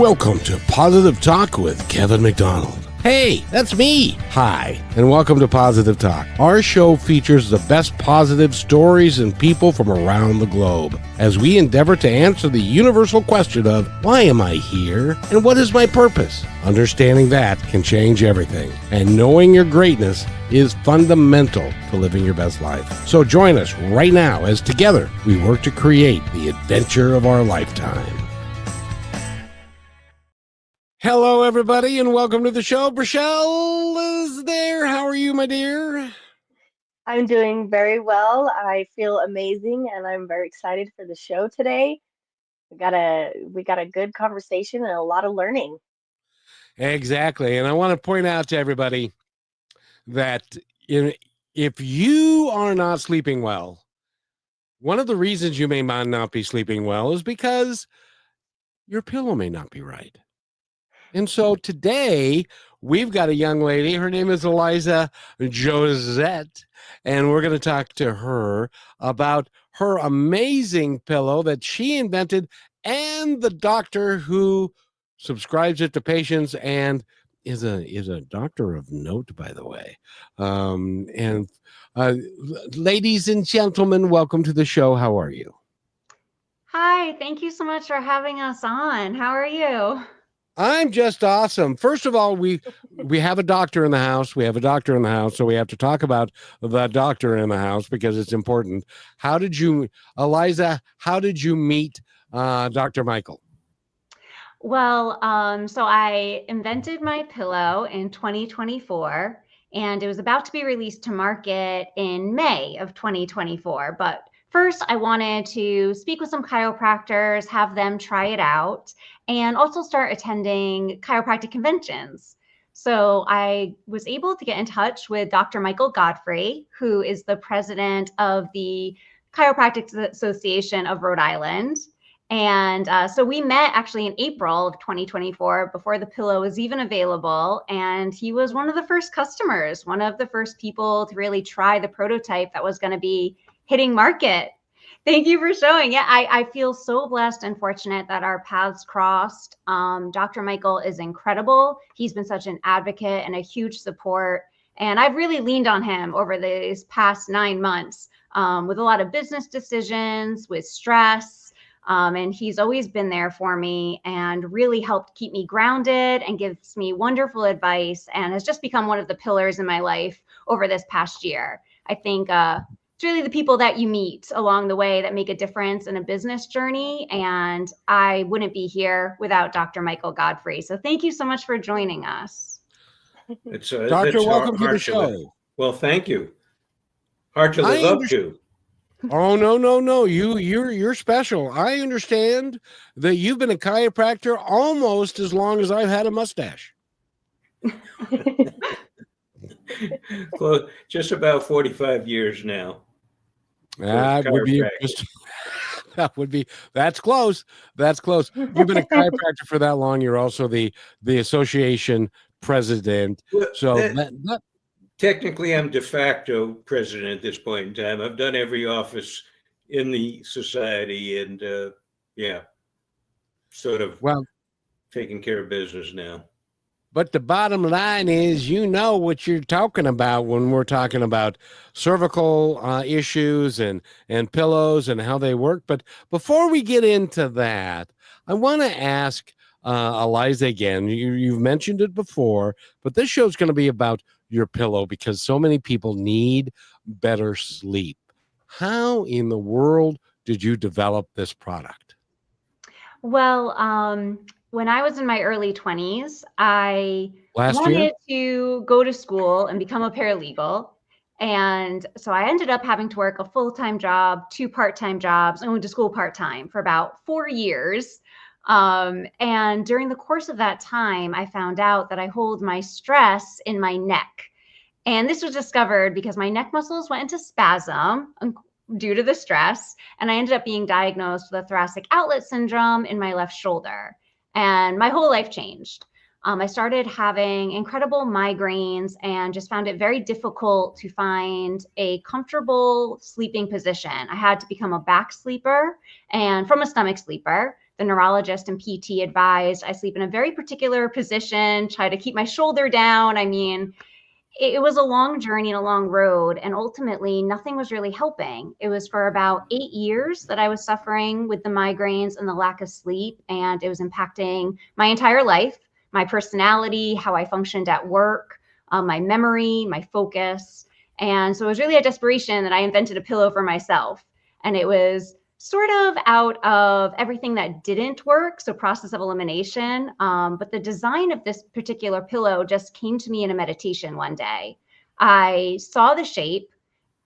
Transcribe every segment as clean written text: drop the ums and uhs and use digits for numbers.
Welcome to Positive Talk with Kevin McDonald. Hey, that's me. Hi, and welcome to Positive Talk. Our show features the best positive stories and people from around the globe as we endeavor to answer the universal question of why am I here and what is my purpose? Understanding that can change everything, and knowing your greatness is fundamental to living your best life. So join us right now as together we work to create the adventure of our lifetime. Hello, everybody, and welcome to the show. Rochelle is there. How are you, my dear? I'm doing very well. I feel amazing, and I'm very excited for the show today. We got a good conversation and a lot of learning. Exactly. And I want to point out to everybody that if you are not sleeping well, one of the reasons you may not be sleeping well is because your pillow may not be right. And so today we've got a young lady. Her name is Alizah Josette, and we're going to talk to her about her amazing pillow that she invented and the doctor who subscribes it to patients and is a doctor of note, by the way. And ladies and gentlemen, welcome to the show. How are you? Hi, thank you so much for having us on. How are you? I'm just awesome. First of all, we have a doctor in the house. We have a doctor in the house, so we have to talk about the doctor in the house because it's important. How did you, Alizah? How did you meet Dr. Michael? Well, so I invented my pillow in 2024, and it was about to be released to market in May of 2024. But first, I wanted to speak with some chiropractors, have them try it out, and also start attending chiropractic conventions. So I was able to get in touch with Dr. Michael Godfrey, who is the president of the Chiropractic Association of Rhode Island. And so we met actually in April of 2024 before the pillow was even available. And he was one of the first customers, one of the first people to really try the prototype that was going to be hitting market. Thank you for showing. Yeah, I feel so blessed and fortunate that our paths crossed. Dr. Michael is incredible. He's been such an advocate and a huge support. And I've really leaned on him over these past 9 months with a lot of business decisions, with stress. And he's always been there for me and really helped keep me grounded and gives me wonderful advice and has just become one of the pillars in my life over this past year. I think it's really the people that you meet along the way that make a difference in a business journey. And I wouldn't be here without Dr. Michael Godfrey. So thank you so much for joining us. Doctor, welcome to the show. Well, thank you. Hard to live up to. Oh, no. You're special. I understand that you've been a chiropractor almost as long as I've had a mustache. Close, just about 45 years now. That's close. That's close. You've been a chiropractor for that long. You're also the association president. Well, technically, I'm de facto president at this point in time. I've done every office in the society and taking care of business now. But the bottom line is, you know what you're talking about when we're talking about cervical issues and pillows and how they work. But before we get into that, I want to ask Alizah again. You've mentioned it before, but this show's going to be about your pillow because so many people need better sleep. How in the world did you develop this product? Well, when I was in my early 20s, I wanted to go to school and become a paralegal. And so I ended up having to work a full-time job, 2 part-time jobs. I went to school part-time for about 4 years. And during the course of that time, I found out that I hold my stress in my neck. And this was discovered because my neck muscles went into spasm due to the stress. And I ended up being diagnosed with a thoracic outlet syndrome in my left shoulder. And my whole life changed. I started having incredible migraines and just found it very difficult to find a comfortable sleeping position. I had to become a back sleeper and from a stomach sleeper the neurologist and PT advised I sleep in a very particular position, try to keep my shoulder down. I mean, it was a long journey and a long road, and ultimately nothing was really helping. It was for about 8 years that I was suffering with the migraines and the lack of sleep, and it was impacting my entire life, my personality, how I functioned at work, my memory, my focus. And so it was really a desperation that I invented a pillow for myself. And it was sort of out of everything that didn't work, so process of elimination. But the design of this particular pillow just came to me in a meditation one day. I saw the shape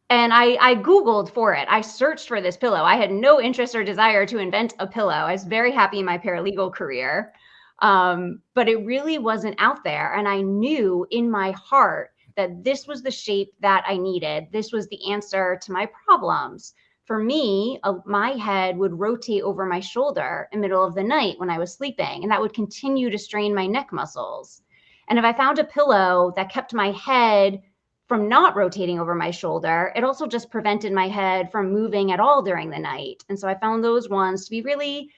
and I Googled for it. I searched for this pillow. I had no interest or desire to invent a pillow. I was very happy in my paralegal career. But it really wasn't out there. And I knew in my heart that this was the shape that I needed. This was the answer to my problems. For me, my head would rotate over my shoulder in the middle of the night when I was sleeping, and that would continue to strain my neck muscles. And if I found a pillow that kept my head from not rotating over my shoulder, it also just prevented my head from moving at all during the night. And so I found those ones to be really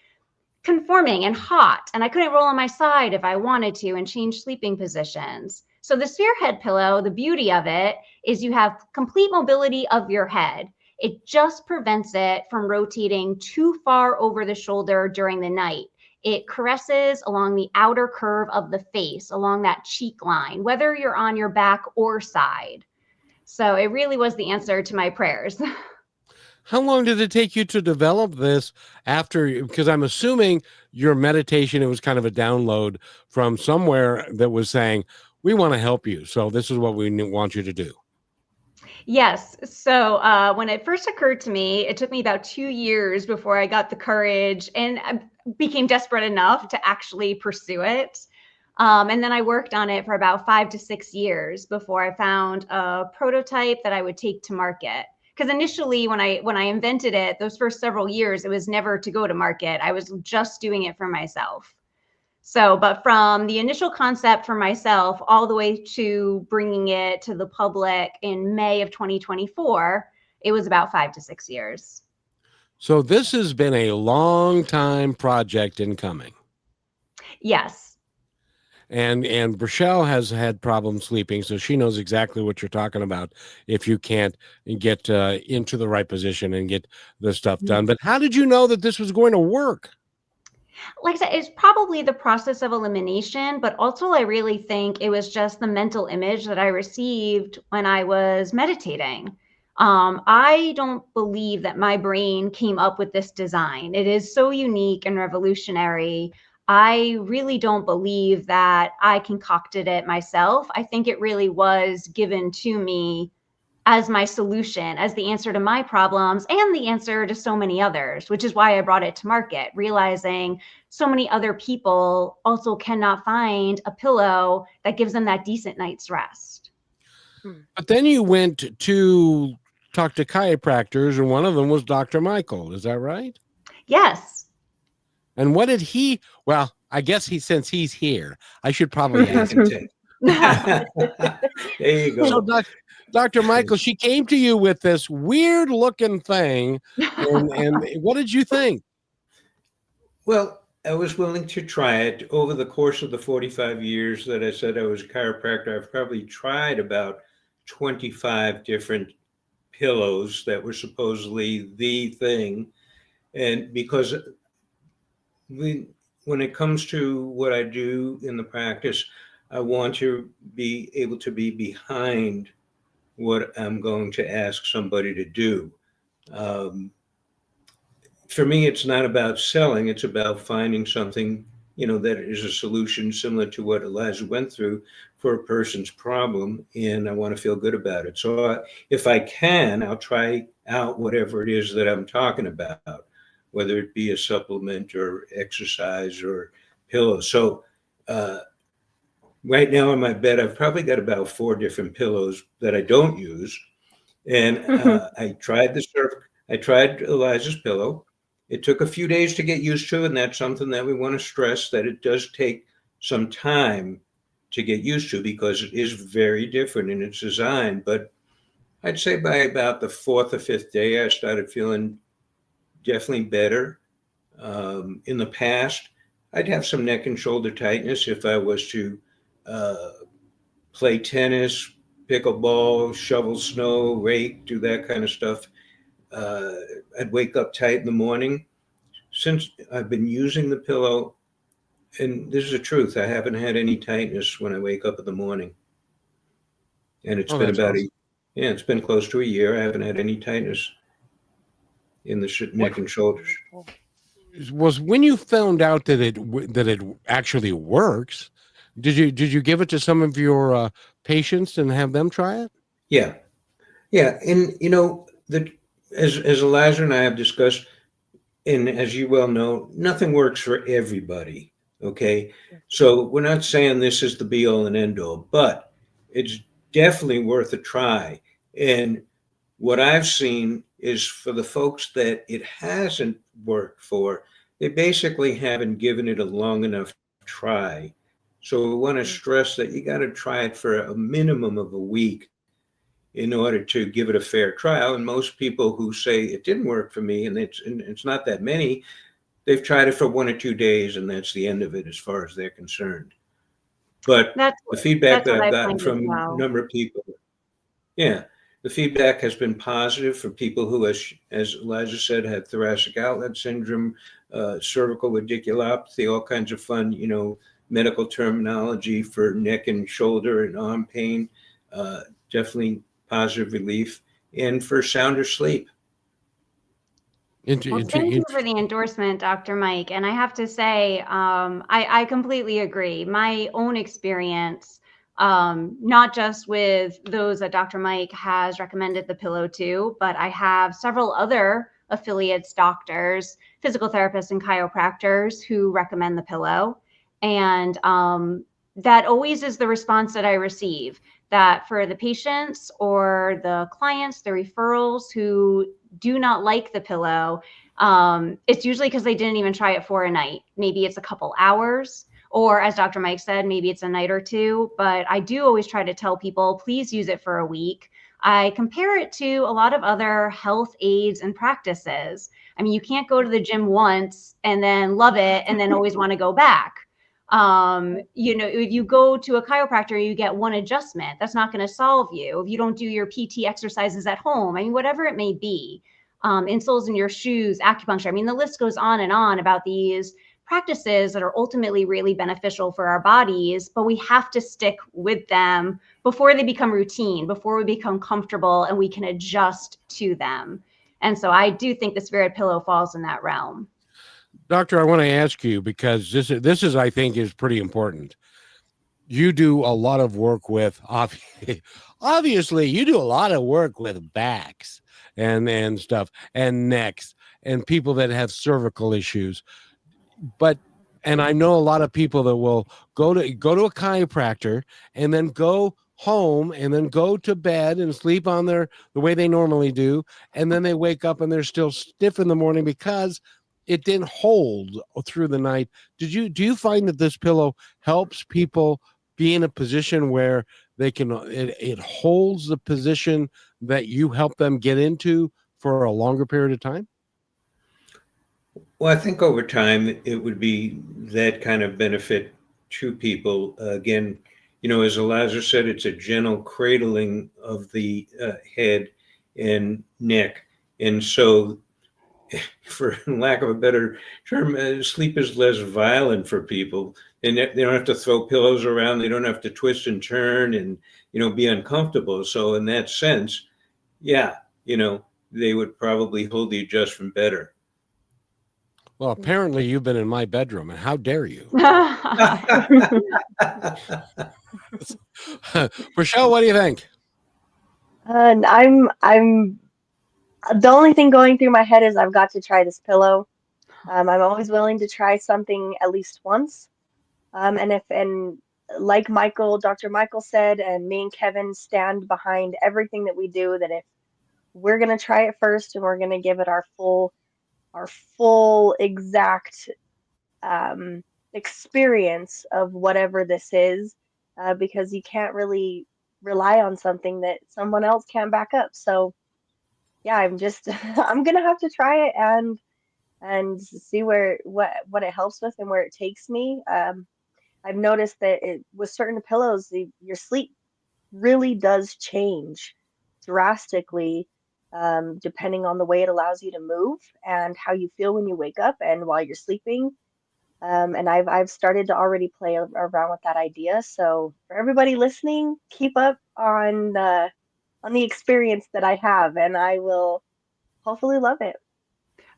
conforming and hot, and I couldn't roll on my side if I wanted to and change sleeping positions. So the Spherehead pillow, the beauty of it is you have complete mobility of your head. It just prevents it from rotating too far over the shoulder during the night. It caresses along the outer curve of the face, along that cheek line, whether you're on your back or side. So it really was the answer to my prayers. How long did it take you to develop this after? Because I'm assuming your meditation, it was kind of a download from somewhere that was saying, we want to help you. So this is what we want you to do. Yes. So when it first occurred to me, it took me about 2 years before I got the courage and I became desperate enough to actually pursue it. And then I worked on it for about 5 to 6 years before I found a prototype that I would take to market. Because initially, when I invented it, those first several years, it was never to go to market. I was just doing it for myself. So, but from the initial concept for myself all the way to bringing it to the public in May of 2024, it was about 5 to 6 years. So this has been a long time project in coming. Yes. And Rochelle has had problems sleeping, so she knows exactly what you're talking about if you can't get into the right position and get the stuff done. But how did you know that this was going to work? Like I said, it's probably the process of elimination, but also I really think it was just the mental image that I received when I was meditating. I don't believe that my brain came up with this design. It is so unique and revolutionary. I really don't believe that I concocted it myself. I think it really was given to me as my solution, as the answer to my problems and the answer to so many others, which is why I brought it to market, realizing so many other people also cannot find a pillow that gives them that decent night's rest. But then you went to talk to chiropractors, and one of them was Dr. Michael. Is that right? Yes. And what did he, well, I guess since he's here, I should probably ask him. There you go. So Dr. Michael, she came to you with this weird looking thing. And what did you think? Well, I was willing to try it. Over the course of the 45 years that I said I was a chiropractor, I've probably tried about 25 different pillows that were supposedly the thing. And because when it comes to what I do in the practice, I want to be able to be behind what I'm going to ask somebody to do. For me, it's not about selling, it's about finding something, that is a solution similar to what Alizah went through for a person's problem, and I want to feel good about it. So if I can, I'll try out whatever it is that I'm talking about, whether it be a supplement or exercise or pillows. So right now in my bed, I've probably got about 4 different pillows that I don't use. And I tried Alizah's pillow. It took a few days to get used to, and that's something that we want to stress, that it does take some time to get used to because it is very different in its design. But I'd say by about the 4th or 5th day, I started feeling definitely better. In the past, I'd have some neck and shoulder tightness if I was to uh, play tennis, pickleball, shovel snow, rake, do that kind of stuff. Uh, I'd wake up tight in the morning. Since I've been using the pillow, and this is the truth, I haven't had any tightness when I wake up in the morning. And it's Oh, been that's about awesome. yeah, it's been close to a year. I haven't had any tightness in the What neck and shoulders. was when you found out that it actually works? Did you give it to some of your patients and have them try it? Yeah, yeah, and the as Elijah and I have discussed, and as you well know, nothing works for everybody. Okay, so we're not saying this is the be all and end all, but it's definitely worth a try. And what I've seen is for the folks that it hasn't worked for, they basically haven't given it a long enough try. So we want to stress that you got to try it for a minimum of a week in order to give it a fair trial. And most people who say it didn't work for me, and it's not that many, they've tried it for 1 or 2 days, and that's the end of it as far as they're concerned. But That's the feedback that's that what I've I gotten find as from a well. number of people, yeah, the feedback has been positive for people who, as Elijah said, had thoracic outlet syndrome, cervical radiculopathy, all kinds of fun, medical terminology for neck and shoulder and arm pain. Uh, Definitely positive relief, and for sounder sleep. Into, Well, into, thank you into, for the endorsement, Dr. Mike. And I have to say, I completely agree. My own experience, not just with those that Dr. Mike has recommended the pillow to, but I have several other affiliates, doctors, physical therapists, and chiropractors who recommend the pillow. And that always is the response that I receive, that for the patients or the clients, the referrals who do not like the pillow, it's usually because they didn't even try it for a night. Maybe it's a couple hours, or as Dr. Mike said, maybe it's a night or two. But I do always try to tell people, please use it for a week. I compare it to a lot of other health aids and practices. I mean, you can't go to the gym once and then love it and then always want to go back. If you go to a chiropractor, you get one adjustment. That's not going to solve you. If you don't do your PT exercises at home, I mean, whatever it may be, insoles in your shoes, acupuncture. I mean, the list goes on and on about these practices that are ultimately really beneficial for our bodies, but we have to stick with them before they become routine, before we become comfortable and we can adjust to them. And so I do think the Spherehead pillow falls in that realm. Doctor, I want to ask you because this is I think is pretty important. You do a lot of work with obviously you do a lot of work with backs and stuff and necks and people that have cervical issues. But and I know a lot of people that will go to a chiropractor and then go home and then go to bed and sleep on the way they normally do, and then they wake up and they're still stiff in the morning because it didn't hold through the night. Do you find that this pillow helps people be in a position where they can it holds the position that you help them get into for a longer period of time? Well, I think over time it would be that kind of benefit to people. Again, as Elijah said, it's a gentle cradling of the head and neck. And so, for lack of a better term, sleep is less violent for people. And they don't have to throw pillows around. They don't have to twist and turn and, be uncomfortable. So, in that sense, yeah, they would probably hold the adjustment better. Well, apparently you've been in my bedroom, and how dare you? Rochelle, what do you think? And I'm the only thing going through my head is I've got to try this pillow. I'm always willing to try something at least once. And like Dr. Michael said, and me and Kevin stand behind everything that we do, that if we're gonna try it first and we're gonna give it our full exact um, experience of whatever this is, because you can't really rely on something that someone else can't back up. So yeah, I'm just I'm gonna have to try it, and and see what it helps with and where it takes me. I've noticed that with certain pillows, your sleep really does change drastically, depending on the way it allows you to move and how you feel when you wake up and while you're sleeping. And I've started to already play around with that idea. So for everybody listening, keep up on the experience that I have, and I will hopefully love it.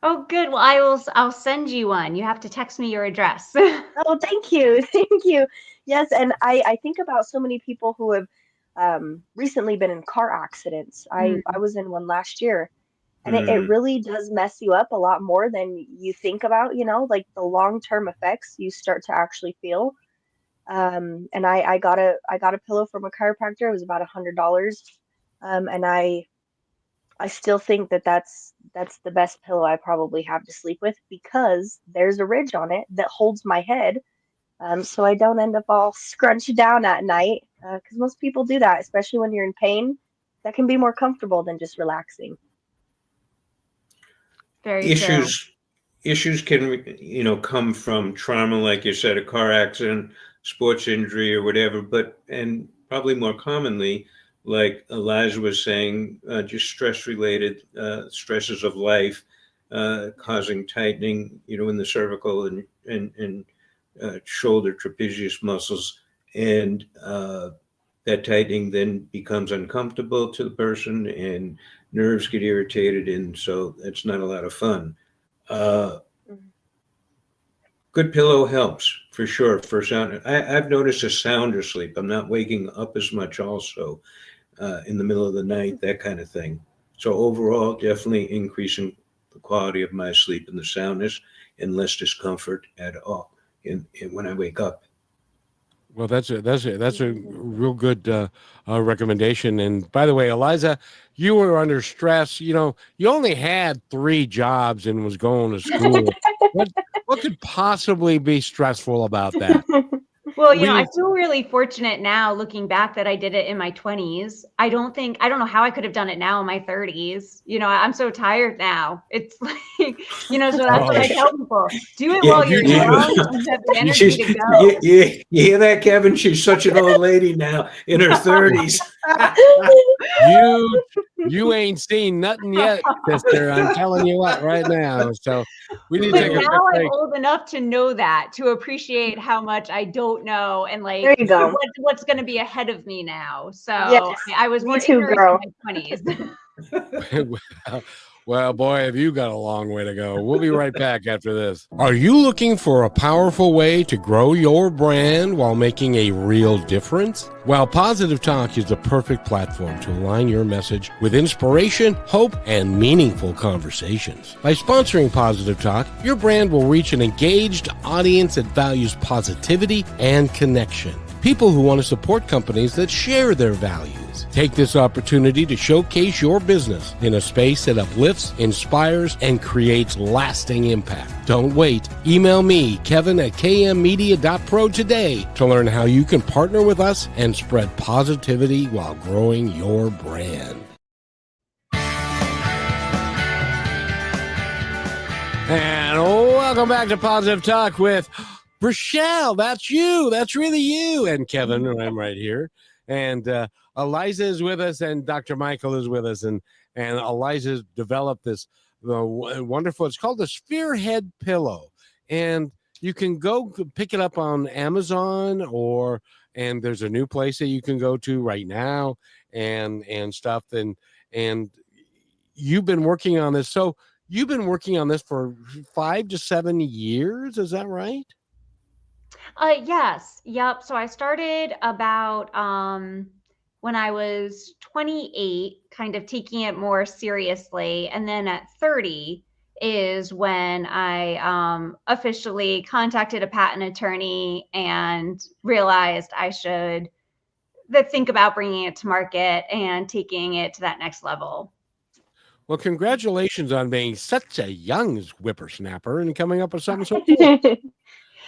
Oh, good. Well, I'll send you one. You have to text me your address. Oh, thank you. Thank you. Yes, and I think about so many people who have recently been in car accidents. I was in one last year, and it Mm. really does mess you up a lot more than you think about, like the long-term effects you start to actually feel. And I got a pillow from a chiropractor. It was about $100. And I still think that that's the best pillow I probably have to sleep with because there's a ridge on it that holds my head, so I don't end up all scrunched down at night. Because most people do that, especially when you're in pain. That can be more comfortable than just relaxing. Very true. Issues can come from trauma, like you said, a car accident, sports injury, or whatever. But and probably more commonly, like Elijah was saying, just stress related stresses of life, causing tightening, in the cervical and shoulder trapezius muscles, and that tightening then becomes uncomfortable to the person, and nerves get irritated, and so it's not a lot of fun. Uh, Mhm. Good pillow helps for sure for sound. I've noticed a sounder sleep. I'm not waking up as much also in the middle of the night, that kind of thing. So overall, definitely increasing the quality of my sleep and the soundness and less discomfort at all when I wake up. Well, that's a Amazing. real good recommendation. And by the way, Eliza, you were under stress. You only had 3 jobs and was going to school. What what could possibly be stressful about that? Well, I We feel really fortunate now looking back that I did it in my 20s. I don't know how I could have done it now in my 30s. I'm so tired now. It's like, so that's what oh I tell people. Do it Yeah, while you you're need to young and have the energy she's to you, go. you, you hear that, Kevin? She's such an old lady now in her 30s. you you ain't seen nothing yet, sister. I'm telling you what right now. So we need to But take a now quick I'm break. old enough to know that, to appreciate how much I don't know and There like you go. what's going to be ahead of me now. So Yes, I was me more too, ignorant in girl. my 20s. Well, boy, have you got a long way to go. We'll be right back after this. Are you looking for a powerful way to grow your brand while making a real difference? Well, Positive Talk is the perfect platform to align your message with inspiration, hope, and meaningful conversations. By sponsoring Positive Talk, your brand will reach an engaged audience that values positivity and connection. People who want to support companies that share their values. Take this opportunity to showcase your business in a space that uplifts, inspires, and creates lasting impact. Don't wait. Email me, Kevin at kmmedia.pro today to learn how you can partner with us and spread positivity while growing your brand. And welcome back to Positive Talk with Rochelle. That's you. That's really you. And Kevin, I'm right here. And Eliza is with us, and Dr. Michael is with us. And Eliza's developed this wonderful, it's called the Spherehead pillow. And you can go pick it up on Amazon, and there's a new place that you can go to right now and stuff. And you've been working on this. So you've been working on this for 5 to 7 years. Is that right? Yes. Yep. So I started about when I was 28, kind of taking it more seriously. And then at 30 is when I officially contacted a patent attorney and realized I should think about bringing it to market and taking it to that next level. Well, congratulations on being such a young whippersnapper and coming up with something so cool.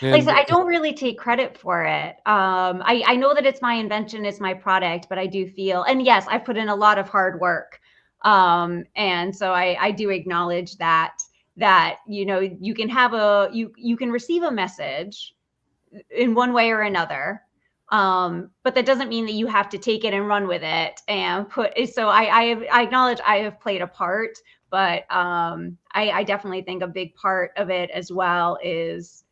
Like I And said, I don't really take credit for it. I know that it's my invention, it's my product, but I do feel, and yes, I put in a lot of hard work. And so I do acknowledge that. that, you can have you can receive a message in one way or another. But that doesn't mean that you have to take it and run with it and so I acknowledge I have played a part, but I definitely think a big part of it as well is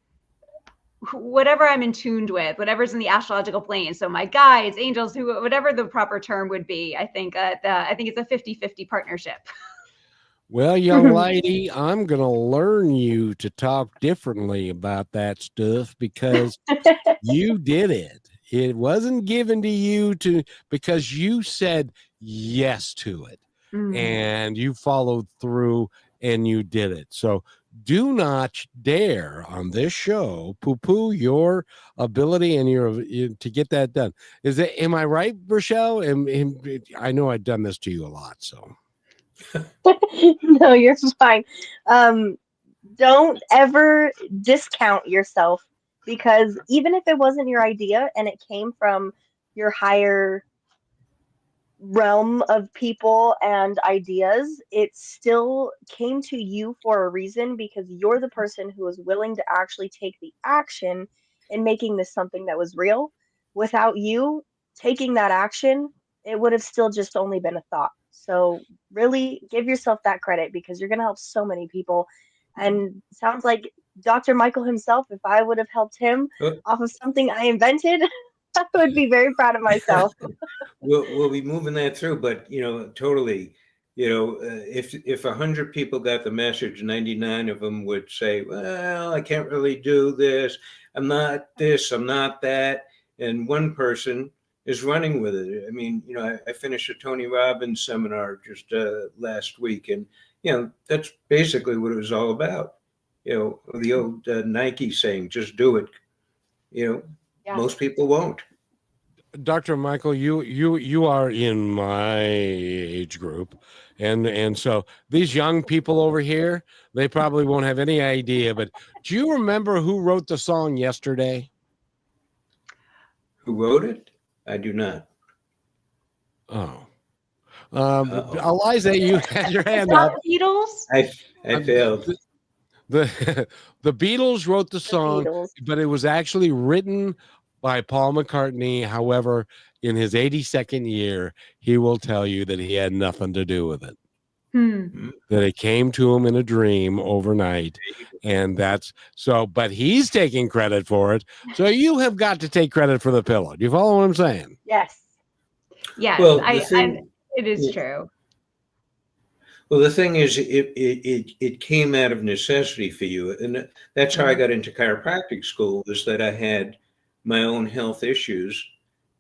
whatever I'm in tuned with, whatever's in the astrological plane. So my guides, angels, whatever the proper term would be, I think it's a 50-50 partnership. Well, young lady, I'm going to learn you to talk differently about that stuff because you did it. It wasn't given to you because you said yes to it and you followed through and you did it. So do not dare on this show poo-poo your ability and to get that done. Am I right, Rochelle? I know I've done this to you a lot, so. No, you're fine. Don't ever discount yourself, because even if it wasn't your idea and it came from your higher realm of people and ideas, it still came to you for a reason, because you're the person who was willing to actually take the action in making this something that was real. Without you taking that action, it would have still just only been a thought. So really give yourself that credit, because you're going to help so many people. And sounds like Dr. Michael himself, if I would have helped him off of something I invented, I would be very proud of myself. We'll be moving that through, but totally. If 100 people got the message, 99 of them would say, "Well, I can't really do this. I'm not this. I'm not that." And one person is running with it. I mean, I finished a Tony Robbins seminar just last week, and that's basically what it was all about. The old Nike saying, "Just do it." Most people won't. Dr. Michael, you are in my age group, and so these young people over here, they probably won't have any idea. But do you remember who wrote the song Yesterday? Who wrote it? I do not. Oh, Alizah, you had your hand Not up. the Beatles. I failed. The Beatles wrote the song, but it was actually written by Paul McCartney. However, in his 82nd year, he will tell you that he had nothing to do with it. That it came to him in a dream overnight. And that's so, but he's taking credit for it. So you have got to take credit for the pillow. Do you follow what I'm saying? Yes. Yes, Well, it is true. Well, the thing is, it came out of necessity for you, and that's how I got into chiropractic school. Is that I had my own health issues,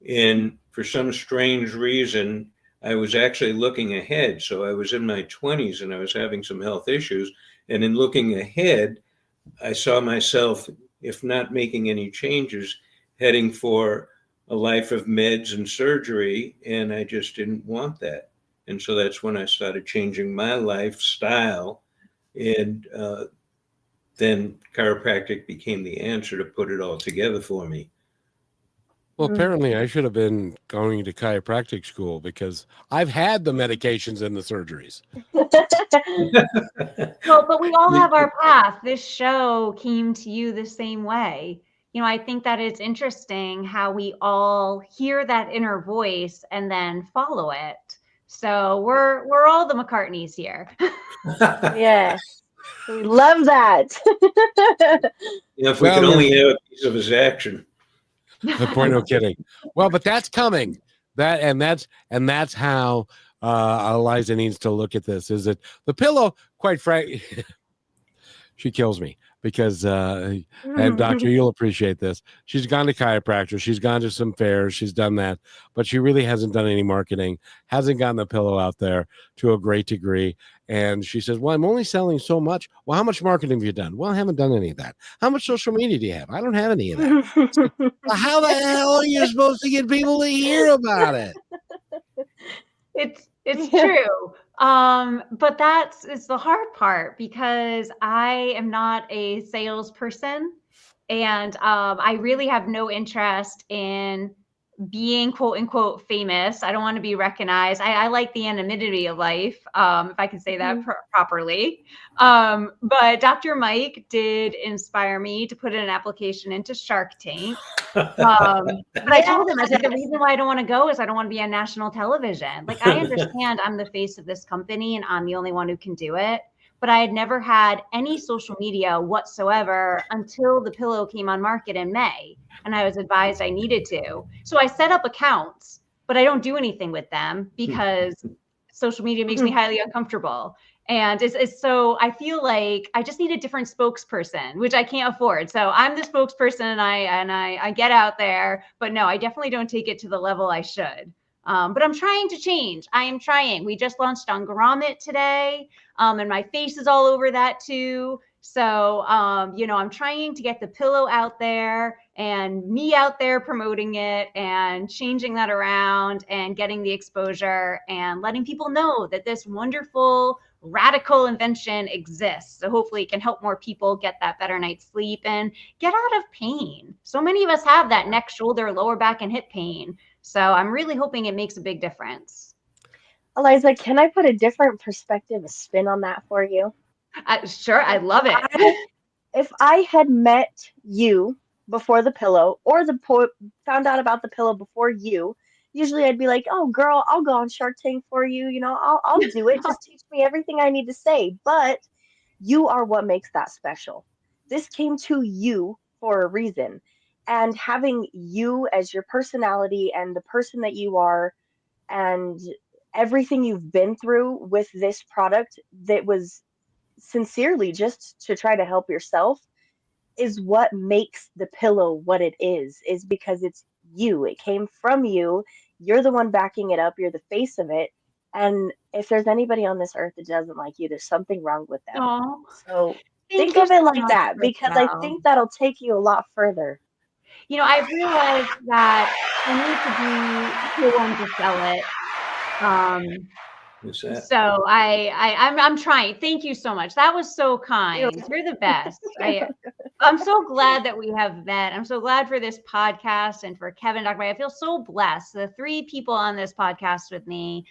and for some strange reason, I was actually looking ahead. So I was in my 20s, and I was having some health issues, and in looking ahead, I saw myself, if not making any changes, heading for a life of meds and surgery, and I just didn't want that. And so that's when I started changing my lifestyle. And then chiropractic became the answer to put it all together for me. Well, apparently I should have been going to chiropractic school because I've had the medications and the surgeries. Well, but we all have our path. This show came to you the same way. I think that it's interesting how we all hear that inner voice and then follow it. So we're all the McCartneys here. Yes, we love that. If we could only have a piece of his action. Boy, no kidding. Well, but that's coming. That's how Alizah needs to look at this. Is that the pillow? Quite frankly, she kills me because and Doctor, you'll appreciate this. She's gone to chiropractor. She's gone to some fairs. She's done that, but she really hasn't done any marketing. Hasn't gotten the pillow out there to a great degree. And she says, "Well, I'm only selling so much." Well, how much marketing have you done? Well, I haven't done any of that. How much social media do you have? I don't have any of that. Well, how the hell are you supposed to get people to hear about it? It's true. But it's the hard part, because I am not a salesperson, and I really have no interest in being quote unquote famous. I don't want to be recognized. I like the anonymity of life, if I can say that properly. But Dr. Mike did inspire me to put in an application into Shark Tank. But I told him, I said, the reason why I don't want to go is I don't want to be on national television. Like, I understand I'm the face of this company and I'm the only one who can do it. But I had never had any social media whatsoever until the pillow came on market in May. And I was advised I needed to. So I set up accounts, but I don't do anything with them because social media makes me highly uncomfortable. And it's so I feel like I just need a different spokesperson, which I can't afford. So I'm the spokesperson and I get out there, but no, I definitely don't take it to the level I should. But I'm trying to change. I am trying. We just launched on Grommet today, and my face is all over that too. So, I'm trying to get the pillow out there and me out there promoting it and changing that around and getting the exposure and letting people know that this wonderful radical invention exists. So hopefully it can help more people get that better night's sleep and get out of pain. So many of us have that neck, shoulder, lower back, and hip pain. So I'm really hoping it makes a big difference. Alizah, can I put a different perspective, a spin on that for you? Sure, I love it. If I had met you before the pillow or found out about the pillow before you, usually I'd be like, "Oh, girl, I'll go on Shark Tank for you. I'll do it. Just teach me everything I need to say." But you are what makes that special. This came to you for a reason. And having you as your personality and the person that you are and everything you've been through with this product that was sincerely just to try to help yourself is what makes the pillow what it is because it's you. It came from you. You're the one backing it up. You're the face of it. And if there's anybody on this earth that doesn't like you, there's something wrong with them. Aww. So Thank think you of it so like much, that because I think that'll take you a lot further. I've realized that I need to be the one to sell it. So I'm trying. Thank you so much. That was so kind. You're the best. I'm so glad that we have met. I'm so glad for this podcast and for Kevin, Dr. Mike. I feel so blessed. The 3 people on this podcast with me,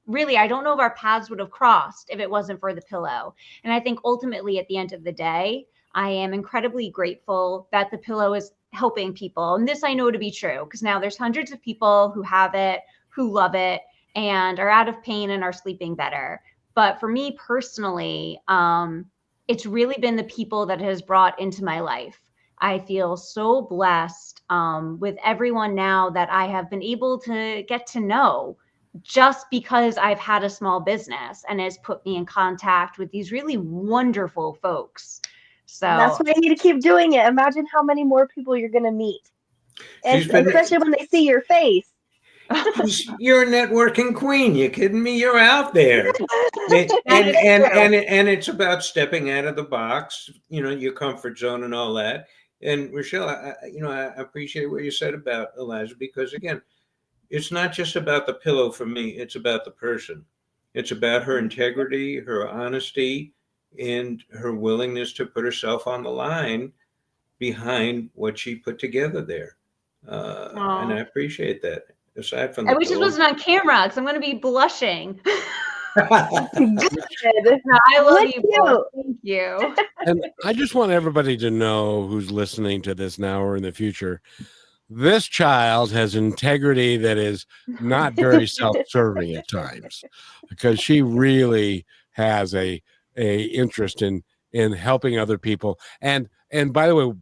really, I don't know if our paths would have crossed if it wasn't for the pillow. And I think ultimately at the end of the day, I am incredibly grateful that the pillow is helping people. And this I know to be true because now there's hundreds of people who have it, who love it, and are out of pain and are sleeping better. But for me personally, it's really been the people that has brought into my life. I feel so blessed with everyone now that I have been able to get to know just because I've had a small business and has put me in contact with these really wonderful folks. So and that's why you need to keep doing it. Imagine how many more people you're going to meet. And especially when they see your face. You're a networking queen. You kidding me? You're out there. And it's about stepping out of the box, your comfort zone and all that. And Rochelle, I appreciate what you said about Alizah because again, it's not just about the pillow for me. It's about the person. It's about her integrity, her honesty, and her willingness to put herself on the line behind what she put together there. And I appreciate that. Aside from I wish this wasn't on camera because I'm going to be blushing. I love you both. Thank you. And I just want everybody to know who's listening to this now or in the future, this child has integrity that is not very self-serving at times because she really has a interest in helping other people. And by the way,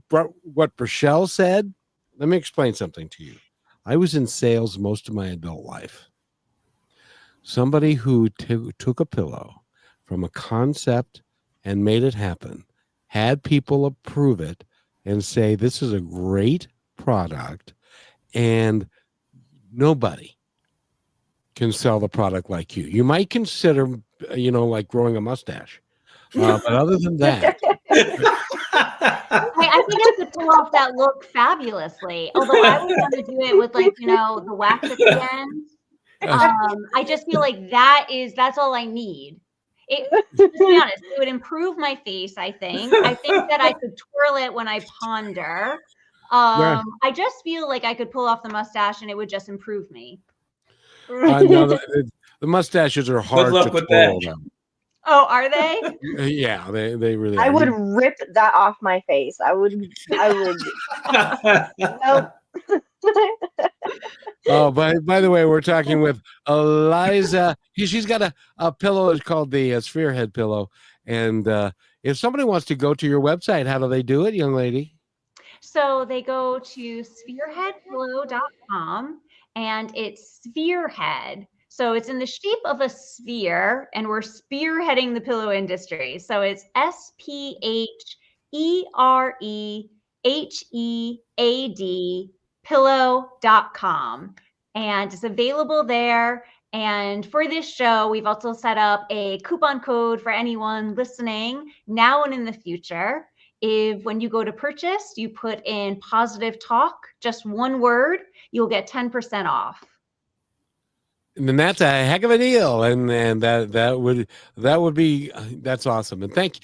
what Rochelle said, let me explain something to you. I was in sales most of my adult life. Somebody who took a pillow from a concept and made it happen, had people approve it and say, this is a great product, and nobody can sell the product like you. You might consider, like growing a mustache. But other than that... I think I could pull off that look fabulously. Although I was going to do it with the wax at the end. I just feel like that's all I need. To be honest, it would improve my face, I think. I think that I could twirl it when I ponder. Yeah. I just feel like I could pull off the mustache and it would just improve me. No, the mustaches are Good hard to luck with that. twirl, though. Oh, are they? Yeah, they really I are. would rip that off my face. I would. Nope. Oh, by the way, we're talking with Alizah. She's got a pillow. It's called the Spherehead pillow. And if somebody wants to go to your website, how do they do it, young lady? So they go to sphereheadpillow.com and it's Spherehead. So it's in the shape of a sphere and we're spearheading the pillow industry. So it's SPHEREHEAD pillow.com. And it's available there. And for this show, we've also set up a coupon code for anyone listening now and in the future. If when you go to purchase, you put in positive talk, just one word, you'll get 10% off. And then that's a heck of a deal, and that would be that's awesome. And thank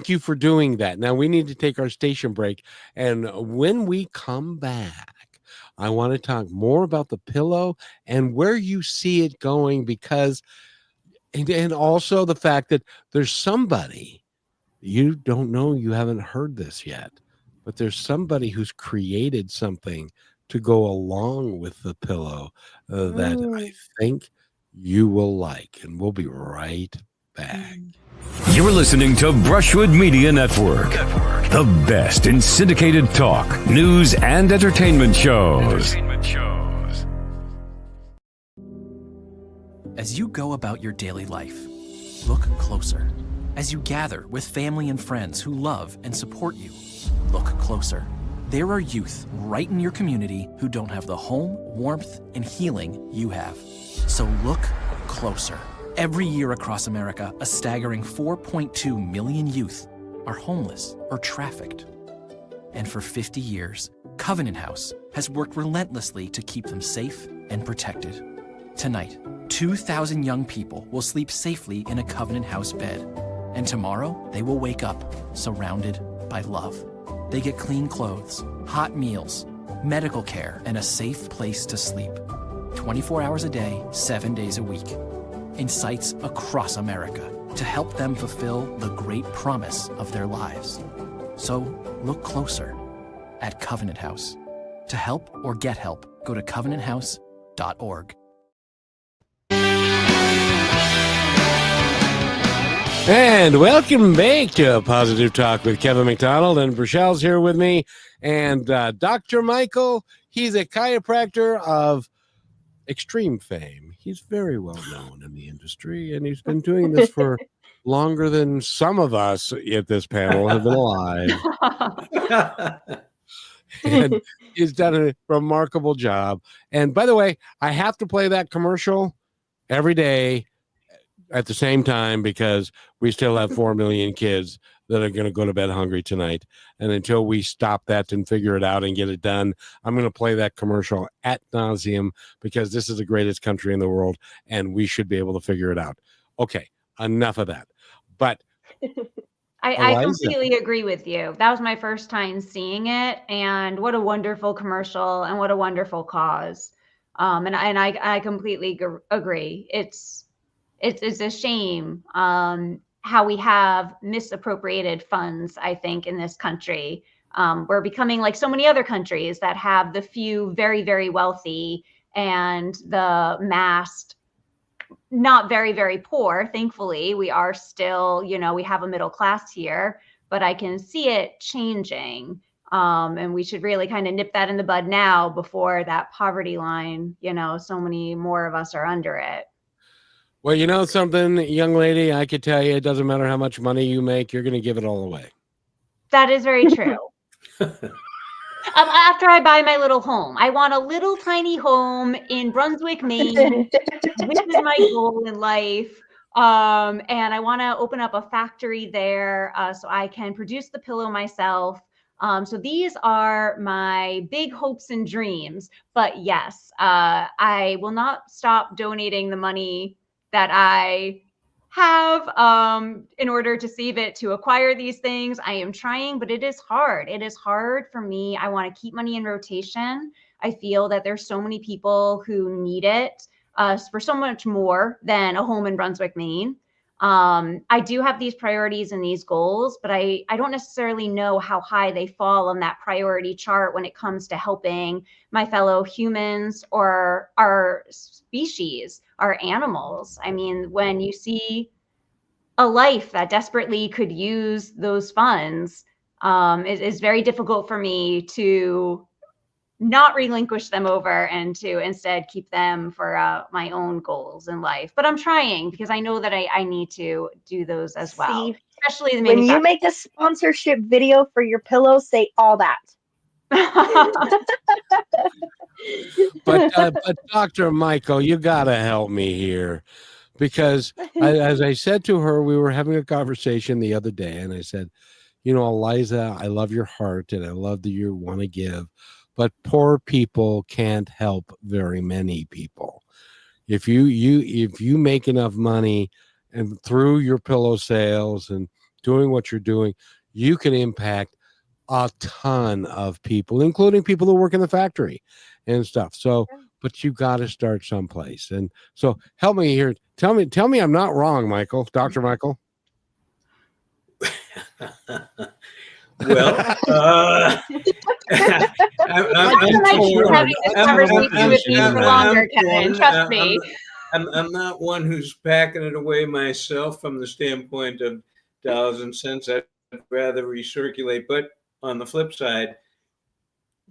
you for doing that. Now we need to take our station break, and when we come back, I want to talk more about the pillow and where you see it going, because and also the fact that there's somebody you don't know, you haven't heard this yet, but there's somebody who's created something to go along with the pillow that I think you will like. And we'll be right back. You're listening to Brushwood Media Network, the best in syndicated talk, news, and entertainment shows. As you go about your daily life, look closer. As you gather with family and friends who love and support you, look closer. There are youth right in your community who don't have the home, warmth, and healing you have. So look closer. Every year across America, a staggering 4.2 million youth are homeless or trafficked. And for 50 years, Covenant House has worked relentlessly to keep them safe and protected. Tonight, 2,000 young people will sleep safely in a Covenant House bed. And tomorrow, they will wake up surrounded by love. They get clean clothes, hot meals, medical care, and a safe place to sleep. 24 hours a day, 7 days a week. In sites across America to help them fulfill the great promise of their lives. So look closer at Covenant House. To help or get help, go to covenanthouse.org. And welcome back to Positive Talk with Kevin McDonald, and Brachelle's here with me. And Dr. Michael, he's a chiropractor of extreme fame. He's very well known in the industry, and he's been doing this for longer than some of us at this panel have been alive. And he's done a remarkable job. And by the way, I have to play that commercial every day at the same time, because we still have 4 million kids that are going to go to bed hungry tonight. And until we stop that and figure it out and get it done, I'm going to play that commercial ad nauseum, because this is the greatest country in the world and we should be able to figure it out. Okay, enough of that. But I completely agree with you. That was my first time seeing it, and what a wonderful commercial and what a wonderful cause. And I completely agree. It's a shame how we have misappropriated funds, I think, in this country. We're becoming like so many other countries that have the few very, very wealthy and the massed, not very, very poor. Thankfully, we are still, we have a middle class here, but I can see it changing. And we should really kind of nip that in the bud now before that poverty line, so many more of us are under it. Well, you know something, young lady, I could tell you, it doesn't matter how much money you make, you're going to give it all away. That is very true. After I buy my little home, I want a little tiny home in Brunswick, Maine. This is my goal in life. And I want to open up a factory there so I can produce the pillow myself. So these are my big hopes and dreams. But yes, I will not stop donating the money that I have in order to save it to acquire these things. I am trying, but it is hard. It is hard for me. I want to keep money in rotation. I feel that there's so many people who need it for so much more than a home in Brunswick, Maine. I do have these priorities and these goals, but I don't necessarily know how high they fall on that priority chart when it comes to helping my fellow humans or our species, our animals. I mean, when you see a life that desperately could use those funds, it is very difficult for me to not relinquish them over and to instead keep them for my own goals in life. But I'm trying because I know that I need to do those as well, See, especially the when you manufacturing. make a sponsorship video for your pillow, say all that. But Dr. Michael, you gotta help me here, because as I said to her, we were having a conversation the other day, and I said, you know, Alizah, I love your heart and I love that you want to give, but poor people can't help very many people. If you make enough money and through your pillow sales and doing what you're doing, you can impact a ton of people, including people who work in the factory and stuff. So, but you got to start someplace. And so help me here. Tell me I'm not wrong, Michael, Dr. Michael. Well, I'm not one who's packing it away myself from the standpoint of dollars and cents. I'd rather recirculate. But on the flip side,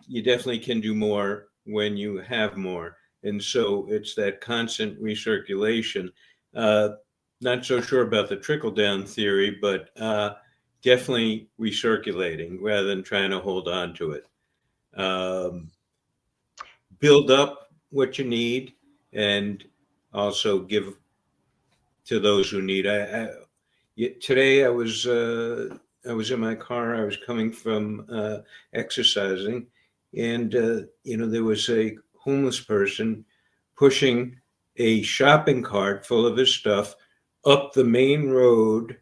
you definitely can do more when you have more. And so it's that constant recirculation. Not so sure about the trickle down theory, but definitely recirculating rather than trying to hold on to it. Build up what you need and also give to those who need. Today I was in my car. I was coming from exercising, and there was a homeless person pushing a shopping cart full of his stuff up the main road,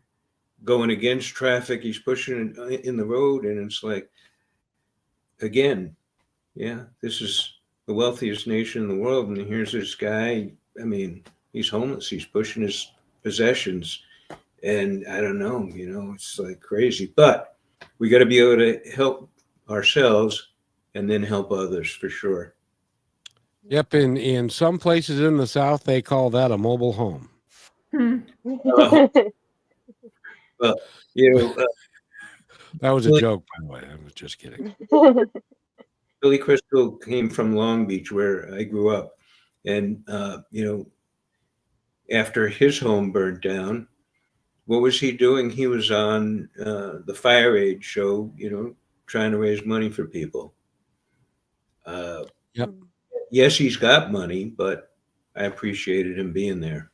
going against traffic. He's pushing it in the road, and it's like, again, yeah, this is the wealthiest nation in the world, and here's this guy. I mean, he's homeless. He's pushing his possessions, and I don't know, it's like crazy. But we got to be able to help ourselves and then help others for sure. Yep, in some places in the South, they call that a mobile home. Well, that was a joke, by the way. I was just kidding. Billy Crystal came from Long Beach, where I grew up, and after his home burned down, what was he doing? He was on the Fire Aid show, trying to raise money for people. Yep. Yes, he's got money, but I appreciated him being there.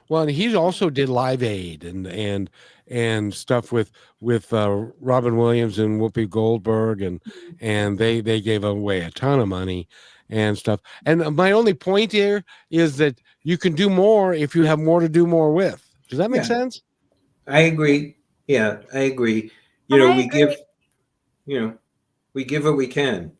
Well, and he also did Live Aid and stuff with Robin Williams and Whoopi Goldberg, and they gave away a ton of money and stuff. And my only point here is that you can do more if you have more to do more with. Does that make sense? I agree. Yeah, I agree. We give what we can.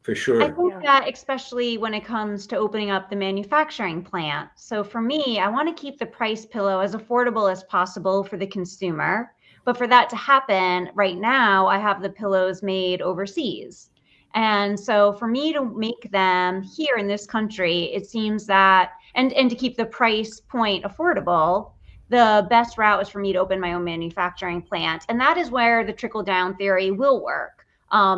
For sure. I think that especially when it comes to opening up the manufacturing plant. So for me, I want to keep the price pillow as affordable as possible for the consumer. But for that to happen right now, I have the pillows made overseas. And so for me to make them here in this country, it seems that, and to keep the price point affordable, the best route is for me to open my own manufacturing plant. And that is where the trickle down theory will work.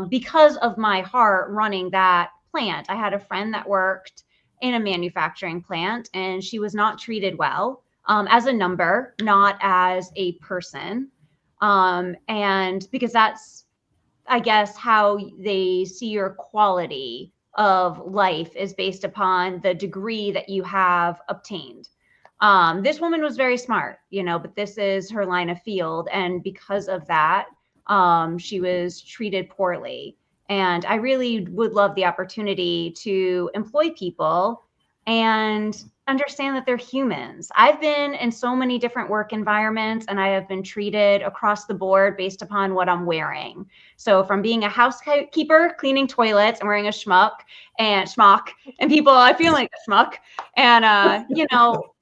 Because of my heart running that plant. I had a friend that worked in a manufacturing plant, and she was not treated well as a number, not as a person. And because that's, I guess, how they see your quality of life is based upon the degree that you have obtained. This woman was very smart, but this is her line of field. And because of that, she was treated poorly. And I really would love the opportunity to employ people and understand that they're humans. I've been in so many different work environments, and I have been treated across the board based upon what I'm wearing. So from being a housekeeper, cleaning toilets and wearing a smock, and people, I feel like a schmuck, and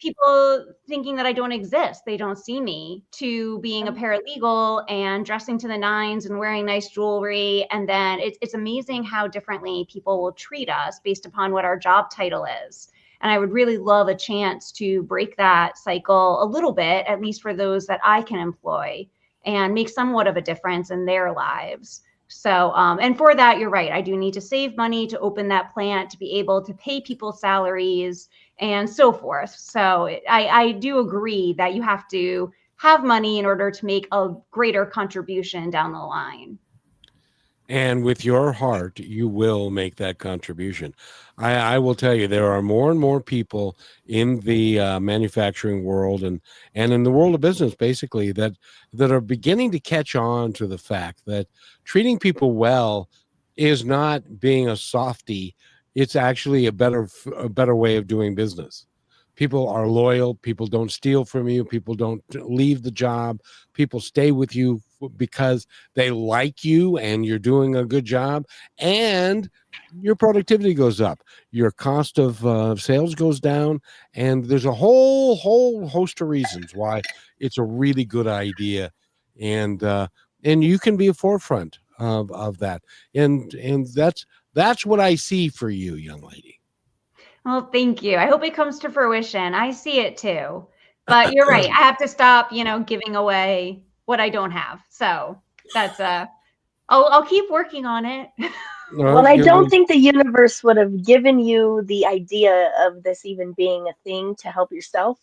people thinking that I don't exist, they don't see me, to being a paralegal and dressing to the nines and wearing nice jewelry. And then it's amazing how differently people will treat us based upon what our job title is. And I would really love a chance to break that cycle a little bit, at least for those that I can employ, and make somewhat of a difference in their lives. So, and for that, you're right. I do need to save money to open that plant, to be able to pay people salaries and so forth. So I do agree that you have to have money in order to make a greater contribution down the line. And with your heart, you will make that contribution. I will tell you, there are more and more people in the manufacturing world and in the world of business, basically, that are beginning to catch on to the fact that treating people well is not being a softie. It's actually a better way of doing business. People are loyal. People don't steal from you. People don't leave the job. People stay with you because they like you and you're doing a good job, and your productivity goes up. Your cost of sales goes down, and there's a whole host of reasons why it's a really good idea, and you can be a forefront of that, and that's what I see for you, young lady. Well, thank you. I hope it comes to fruition. I see it too. But you're right. I have to stop, giving away what I don't have. So that's I'll keep working on it. Well, I don't think the universe would have given you the idea of this even being a thing to help yourself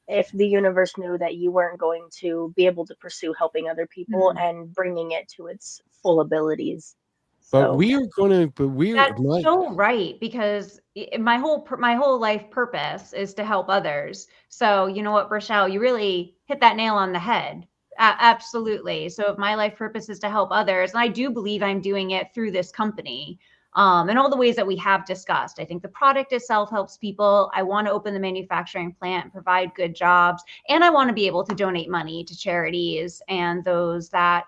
if the universe knew that you weren't going to be able to pursue helping other people and bringing it to its full abilities. But we are going to. That's so right, because my whole life purpose is to help others. So you know what, Rochelle, you really hit that nail on the head. Absolutely. So if my life purpose is to help others, and I do believe I'm doing it through this company, and all the ways that we have discussed, I think the product itself helps people. I want to open the manufacturing plant and provide good jobs, and I want to be able to donate money to charities and those that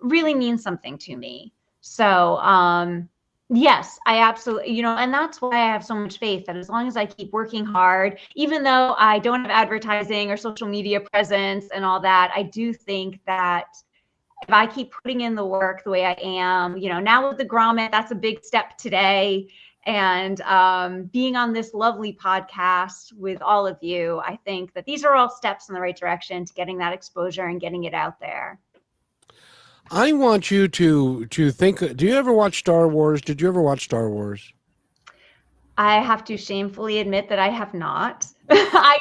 really mean something to me. So, yes, I absolutely, and that's why I have so much faith that as long as I keep working hard, even though I don't have advertising or social media presence and all that, I do think that if I keep putting in the work the way I am, now with the grommet, that's a big step today. And being on this lovely podcast with all of you, I think that these are all steps in the right direction to getting that exposure and getting it out there. I want you to think. Do you ever watch Star Wars? Did you ever watch Star Wars? I have to shamefully admit that I have not. I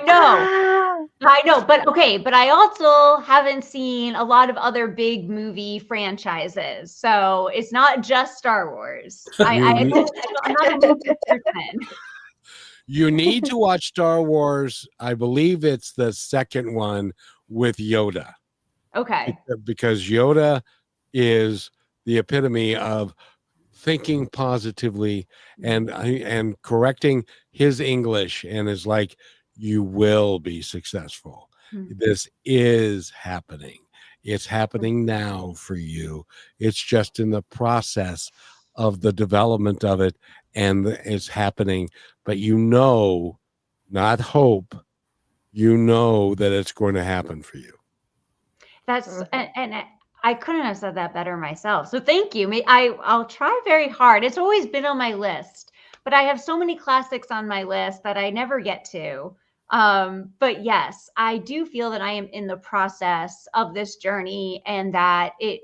know, but I also haven't seen a lot of other big movie franchises. So it's not just Star Wars. I'm not a movie person. You need to watch Star Wars. I believe it's the second one with Yoda. Okay. Because Yoda is the epitome of thinking positively and correcting his English, and is like, you will be successful. This is happening. It's happening now for you. It's just in the process of the development of it, and it's happening. But not hope, that it's going to happen for you. That's and I couldn't have said that better myself. So thank you. I'll try very hard. It's always been on my list, but I have so many classics on my list that I never get to. But yes, I do feel that I am in the process of this journey, and that it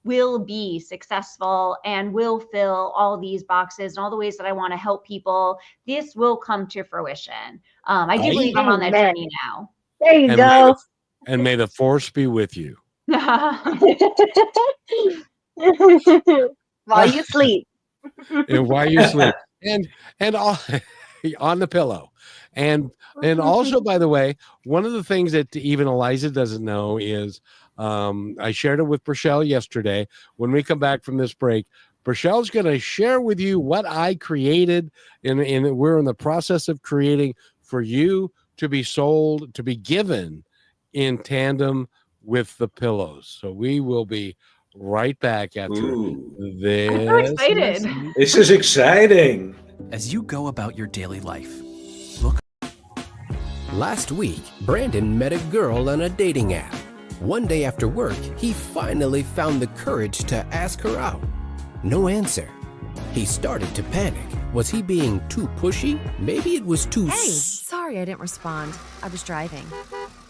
will be successful and will fill all these boxes and all the ways that I want to help people. This will come to fruition. I do believe I'm on that journey now. There you go. And may the force be with you. While you sleep. And while you sleep. And all, on the pillow. And also, by the way, one of the things that even Alizah doesn't know is I shared it with Rochelle yesterday. When we come back from this break, Rochelle's going to share with you what I created, and we're in the process of creating for you to be sold, to be given in tandem with the pillows. So we will be right back after Ooh, this. I'm so excited. message. this is exciting. As you go about your daily life, look. Last week, Brandon met a girl on a dating app. One day after work, he finally found the courage to ask her out. No answer. He started to panic. Was he being too pushy? Maybe it was too... Hey, sorry I didn't respond. I was driving.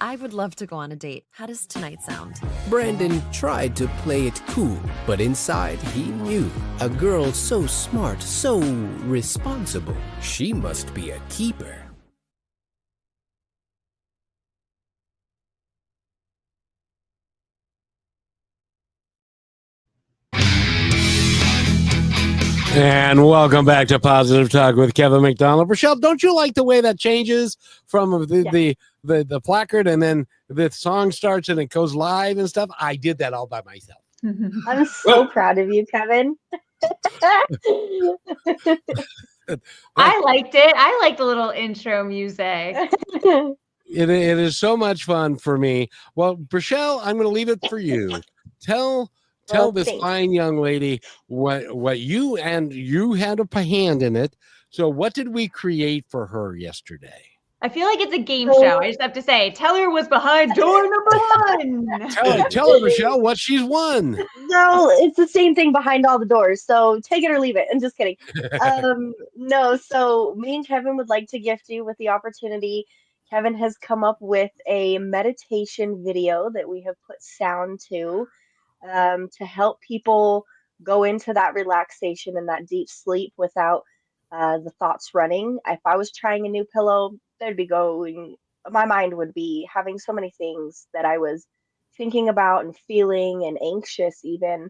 I would love to go on a date. How does tonight sound? Brandon tried to play it cool, but inside he knew. A girl so smart, so responsible. She must be a keeper. And welcome back to Positive Talk with Kevin McDonald. Rochelle, don't you like the way that changes from the placard and then the song starts and it goes live and stuff? I did that all by myself. I'm so proud of you, Kevin. I liked it. I liked the little intro music. It is so much fun for me. Well, Rochelle, I'm going to leave it for you. Tell this thanks. fine young lady what you had a hand in it. So what did we create for her yesterday? I feel like it's a game show. I just have to say, Teller was behind door number 1. Tell her, Rochelle, what she's won. No, it's the same thing behind all the doors. So take it or leave it. I'm just kidding. No, so me and Kevin would like to gift you with the opportunity. Kevin has come up with a meditation video that we have put sound to help people go into that relaxation and that deep sleep without the thoughts running. If I was trying a new pillow, my mind would be having so many things that I was thinking about and feeling and anxious even.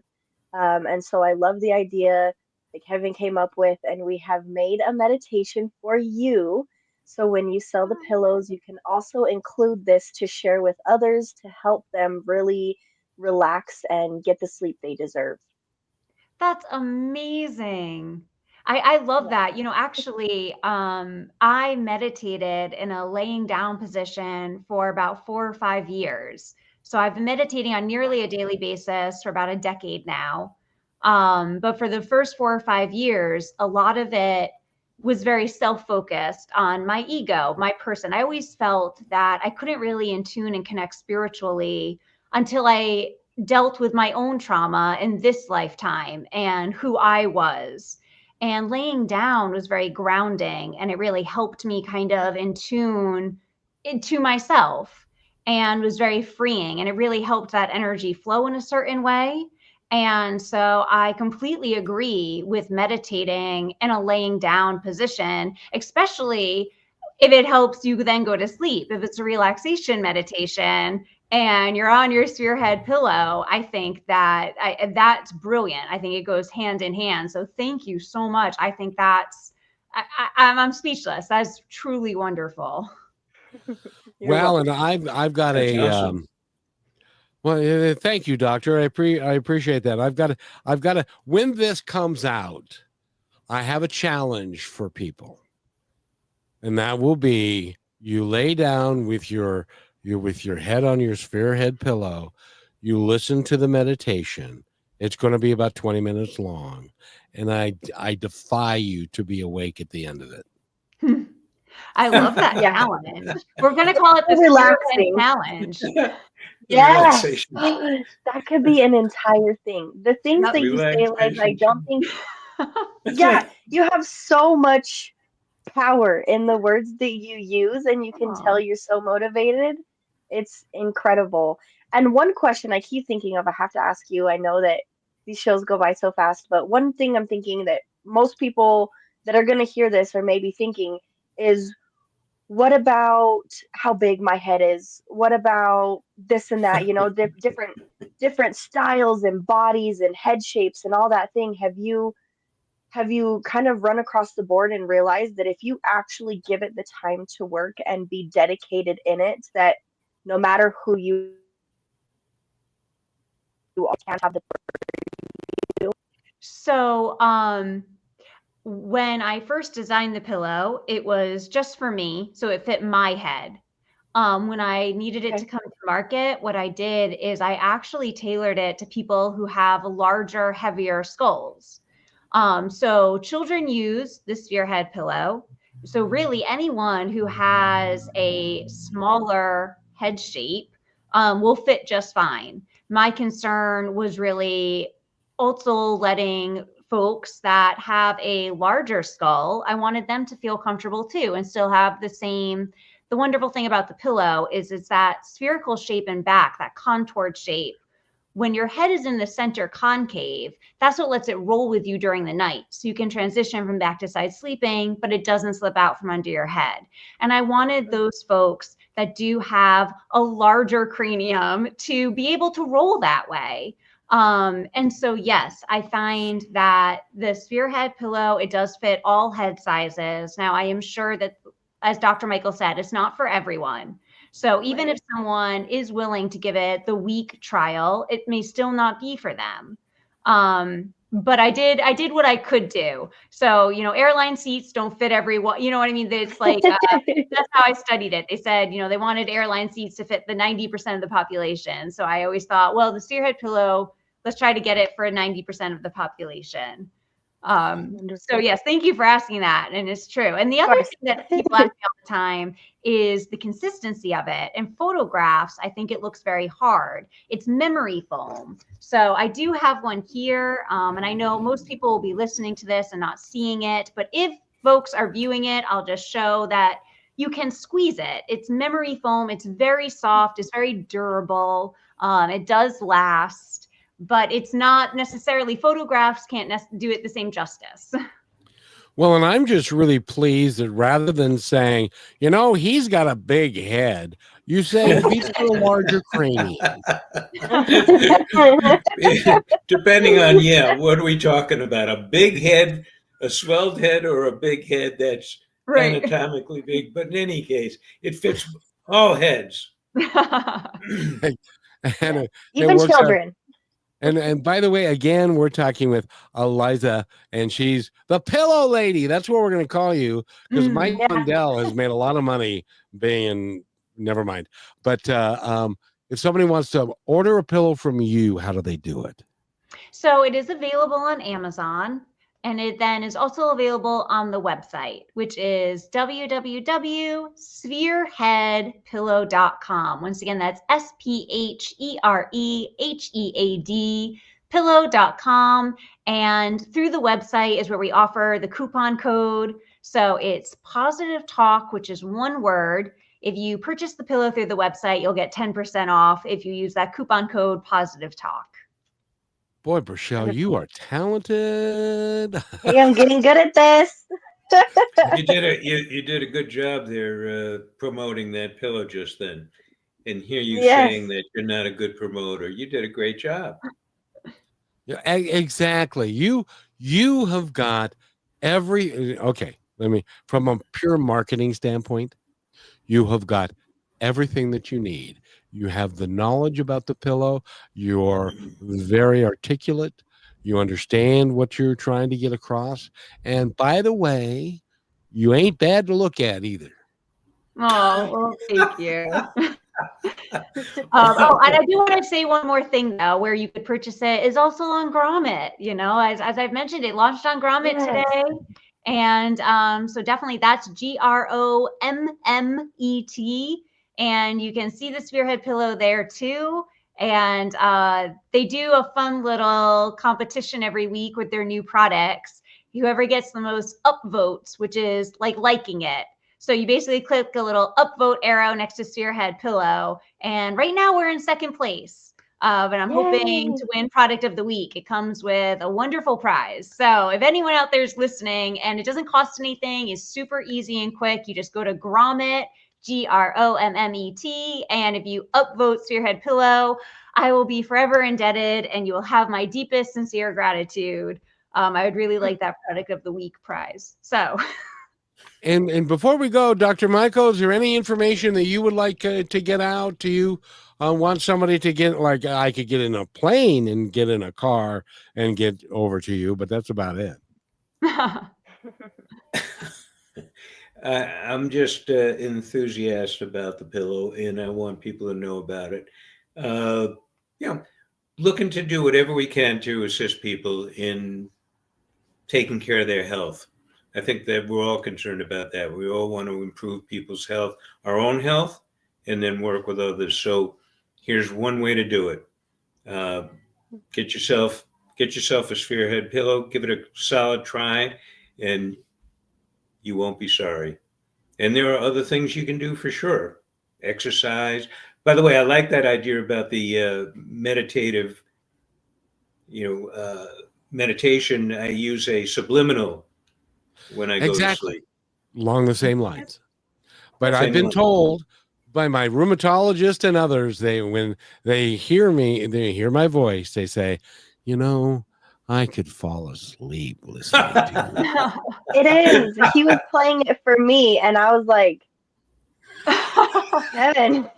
And so I love the idea that Kevin came up with, and we have made a meditation for you. So when you sell the pillows, you can also include this to share with others to help them really relax and get the sleep they deserve. That's amazing. I love that. Actually, I meditated in a laying down position for about 4 or 5 years. So I've been meditating on nearly a daily basis for about a decade now. But for the first 4 or 5 years, a lot of it was very self-focused on my ego, my person. I always felt that I couldn't really in tune and connect spiritually until I dealt with my own trauma in this lifetime and who I was. And laying down was very grounding, and it really helped me kind of in tune into myself, and was very freeing, and it really helped that energy flow in a certain way. And so I completely agree with meditating in a laying down position, especially if it helps you then go to sleep. If it's a relaxation meditation and you're on your Spherehead pillow, I think that's brilliant. I think it goes hand in hand. So thank you so much. I think I'm speechless. That's truly wonderful. Well, and I've got That's a awesome. well, thank you, doctor. I appreciate that. I've got to when this comes out, I have a challenge for people. And that will be you lay down with your head on your Spherehead pillow, you listen to the meditation. It's going to be about 20 minutes long, and I defy you to be awake at the end of it. I love that Yeah. challenge. We're going to call it the Relaxing. Spherehead challenge. Yeah, Relaxation. that could be an entire thing. The things Yep. that you say, like, I don't think, That's yeah, right. you have so much power in the words that you use, and you can tell Aw. you're so motivated. It's incredible. And one question I keep thinking of, I have to ask you. I know that these shows go by so fast, but one thing I'm thinking that most people that are going to hear this are maybe thinking is, what about how big my head is? What about this and that? Different styles and bodies and head shapes and all that thing. Have you kind of run across the board and realized that if you actually give it the time to work and be dedicated in it, that no matter who you are, you can't have the So, when I first designed the pillow, it was just for me, so it fit my head. When I needed it Okay. to come to market, what I did is I actually tailored it to people who have larger, heavier skulls. So children use the Spherehead pillow. So really anyone who has a smaller head shape will fit just fine. My concern was really also letting folks that have a larger skull, I wanted them to feel comfortable too and still have the wonderful thing about the pillow is it's that spherical shape and back, that contoured shape. When your head is in the center concave, that's what lets it roll with you during the night. So you can transition from back to side sleeping, but it doesn't slip out from under your head. And I wanted those folks that do have a larger cranium to be able to roll that way. And so, yes, I find that the Spherehead pillow, it does fit all head sizes. Now, I am sure that, as Dr. Michael said, it's not for everyone. So even if someone is willing to give it the week trial, it may still not be for them. But I did what I could do. So, airline seats don't fit everyone. You know what I mean? It's like, that's how I studied it. They said, they wanted airline seats to fit the 90% of the population. So I always thought, well, the Spherehead pillow, let's try to get it for 90% of the population. So yes, thank you for asking that. And it's true. And the other thing that people ask me all the time is the consistency of it. In photographs, I think it looks very hard. It's memory foam. So I do have one here. And I know most people will be listening to this and not seeing it, but if folks are viewing it, I'll just show that you can squeeze it. It's memory foam. It's very soft. It's very durable. It does last. But it's not necessarily, photographs can't do it the same justice. Well, and I'm just really pleased that rather than saying, he's got a big head, you say he's got a larger cranium. Depending on, what are we talking about? A big head, a swelled head, or a big head that's anatomically big? But in any case, it fits all heads. And even children. And by the way, again, we're talking with Alizah, and she's the pillow lady. That's what we're going to call you, because Mike Lindell has made a lot of money being, never mind. But if somebody wants to order a pillow from you, how do they do it? So it is available on Amazon. And it then is also available on the website, which is www.sphereheadpillow.com. Once again, that's SPHEREHEAD pillow.com. And through the website is where we offer the coupon code. So it's Positive Talk, which is one word. If you purchase the pillow through the website, you'll get 10% off if you use that coupon code Positive Talk. Boy, Brachelle, you are talented. Hey, I'm getting good at this. You did a good job there promoting that pillow just then. And hear you saying that you're not a good promoter. You did a great job. Yeah, exactly. You have got from a pure marketing standpoint, you have got everything that you need. You have the knowledge about the pillow. You're very articulate. You understand what you're trying to get across. And by the way, you ain't bad to look at either. Oh, well, thank you. And I do want to say one more thing, though, where you could purchase it is also on Grommet. As I've mentioned, it launched on Grommet today. And so definitely that's GROMMET. And you can see the Spherehead pillow there too. And they do a fun little competition every week with their new products. Whoever gets the most upvotes, which is like liking it. So you basically click a little upvote arrow next to Spherehead pillow. And right now we're in second place. But I'm hoping to win product of the week. It comes with a wonderful prize. So if anyone out there is listening and it doesn't cost anything, it's super easy and quick. You just go to Grommet, GROMMET. And if you upvote Spherehead pillow, I will be forever indebted and you will have my deepest, sincere gratitude. I would really like that product of the week prize. So. And before we go, Dr. Michael, is there any information that you would like to get out? Do you want somebody to get, like I could get in a plane and get in a car and get over to you, but that's about it. I'm just enthusiastic about the pillow, and I want people to know about it. Uh, yeah, looking to do whatever we can to assist people in taking care of their health. I think that we're all concerned about that. We all want to improve people's health, our own health, and then work with others. So here's one way to do it. Uh, get yourself a Spherehead pillow, give it a solid try, and you won't be sorry. And there are other things you can do for sure. Exercise. By the way, I like that idea about the meditative, meditation. I use a subliminal when I go to Exactly. sleep. Along the same lines. But I've Same been line. told by my rheumatologist and others, when they hear me, they hear my voice, they say, I could fall asleep listening to you. It is. He was playing it for me, and I was like, Kevin,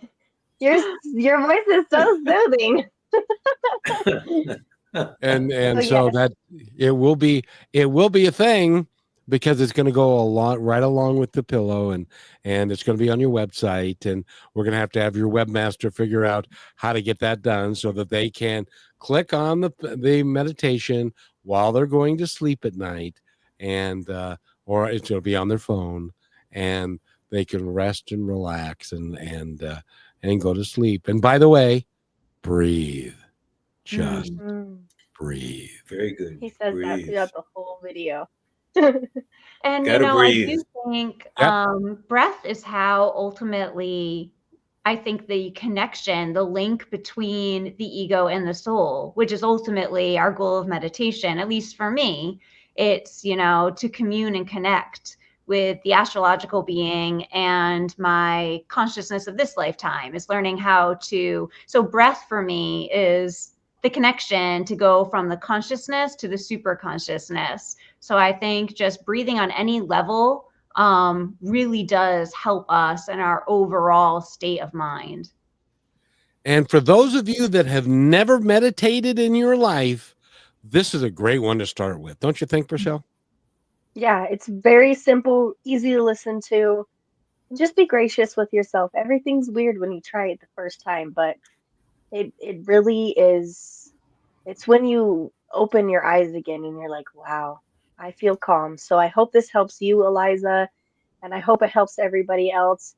your voice is so soothing. And So so yes. that it will be a thing, because it's going to go right along with the pillow, and it's going to be on your website, and we're going to have your webmaster figure out how to get that done so that they can click on the meditation while they're going to sleep at night, and or it'll be on their phone, and they can rest and relax and go to sleep. And by the way, breathe. Just breathe. Very good. He says that Breathe. throughout the whole video. And Gotta I breathe. do think Yep. breath is how ultimately, I think, the connection, the link between the ego and the soul, which is ultimately our goal of meditation, at least for me, it's, to commune and connect with the astrological being and my consciousness of this lifetime, is learning how to. So breath for me is the connection to go from the consciousness to the super consciousness. So I think just breathing on any level really does help us in our overall state of mind. And for those of you that have never meditated in your life, this is a great one to start with. Don't you think, Rochelle? Yeah, it's very simple, easy to listen to. Just be gracious with yourself. Everything's weird when you try it the first time, but it really is. It's when you open your eyes again and you're like, wow, I feel calm. So I hope this helps you, Eliza, and I hope it helps everybody else.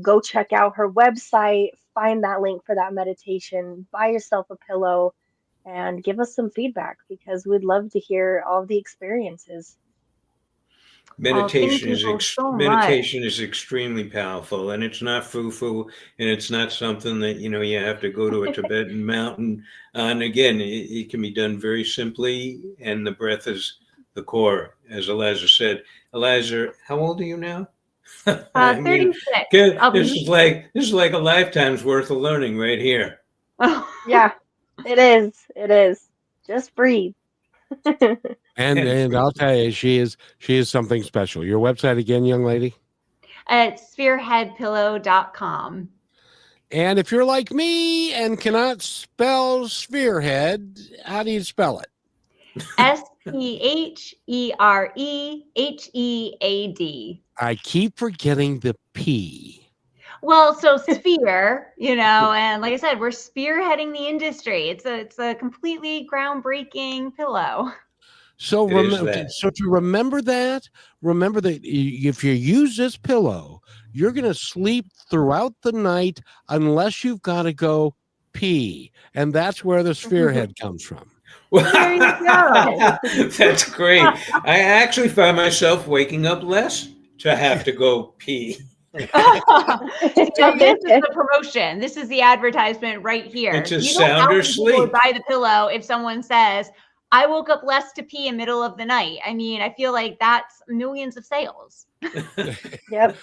Go check out her website, find that link for that meditation, buy yourself a pillow, and give us some feedback, because we'd love to hear all the experiences. Thank you both so much. Meditation is extremely powerful, and it's not foo-foo, and it's not something that you have to go to a Tibetan mountain. And again, it can be done very simply, and the breath is the core, as Alizah said. Alizah, how old are you now? I mean, 36. this is like a lifetime's worth of learning right here. Yeah, it is. It is. Just breathe. And I'll tell you, she is something special. Your website again, young lady? At sphereheadpillow.com. And if you're like me and cannot spell Spherehead, how do you spell it? SPHEREHEAD. I keep forgetting the P. Well, so sphere, and like I said, we're spearheading the industry. It's a completely groundbreaking pillow. So to remember that if you use this pillow, you're going to sleep throughout the night unless you've got to go pee, and that's where the Spherehead comes from. There you go. That's great. I actually find myself waking up less to have to go pee. So this is the promotion. This is the advertisement right here. It's a You know how sounder many people would sleep. buy the pillow if someone says, I woke up less to pee in the middle of the night. I mean, I feel like that's millions of sales. Yep.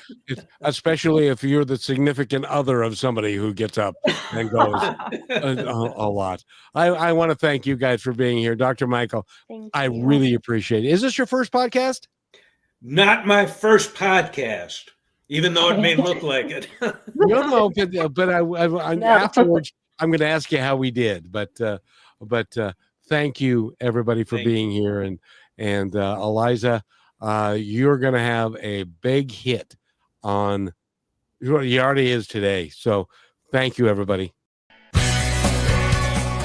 Especially if you're the significant other of somebody who gets up and goes a lot. I want to thank you guys for being here. Dr. Michael, Thank I you. really appreciate it. Is this your first podcast? Not my first podcast, even though it may look like it. No, but I No. afterwards I'm going to ask you how we did. But thank you everybody for Thank being here, and Alizah, you're going to have a big hit on what he already is today. So thank you, everybody.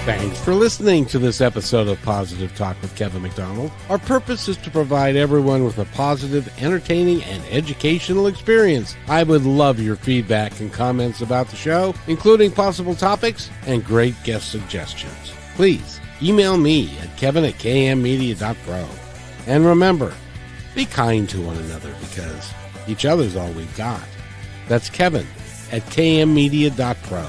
Thanks for listening to this episode of Positive Talk with Kevin McDonald. Our purpose is to provide everyone with a positive, entertaining, and educational experience. I would love your feedback and comments about the show, including possible topics and great guest suggestions. Please email me at kevin@kmmedia.pro. And remember, be kind to one another because each other's all we've got. That's Kevin@kmmedia.pro.